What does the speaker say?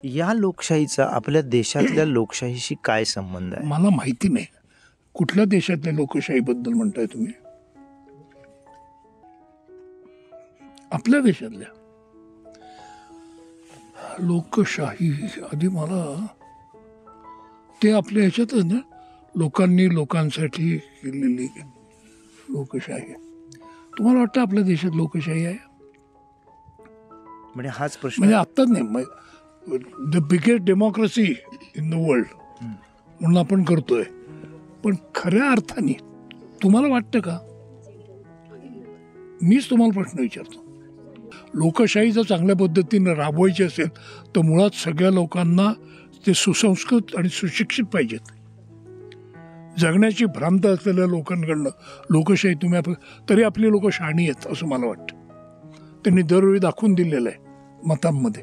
या लोकशाहीचा आपल्या देशातल्या लोकशाहीशी काय संबंध आहे? मला माहिती नाही कुठल्या देशातल्या लोकशाहीबद्दल म्हणताय तुम्ही. आपल्या देशातल्या लोकशाही आधी मला ते आपल्या ह्याच्यातच ना, लोकांनी लोकांसाठी केलेली लोकशाही. तुम्हाला वाटतं आपल्या देशात लोकशाही आहे? म्हणजे हाच प्रश्न म्हणजे आत्ताच नाही, the biggest democracy in the world म्हणून आपण करतोय, पण खऱ्या अर्थाने तुम्हाला वाटतं का? मीच तुम्हाला प्रश्न विचारतो. लोकशाही जर चांगल्या पद्धतीने राबवायची असेल तर मुळात सगळ्या लोकांना ते सुसंस्कृत आणि सुशिक्षित पाहिजेत. जगण्याची भ्रांत असलेल्या लोकांकडनं लोकशाही तरी आपली लोक शहाणी आहेत असं मला वाटतं. त्यांनी दरवेळी दाखवून दिलेलं आहे मतांमध्ये.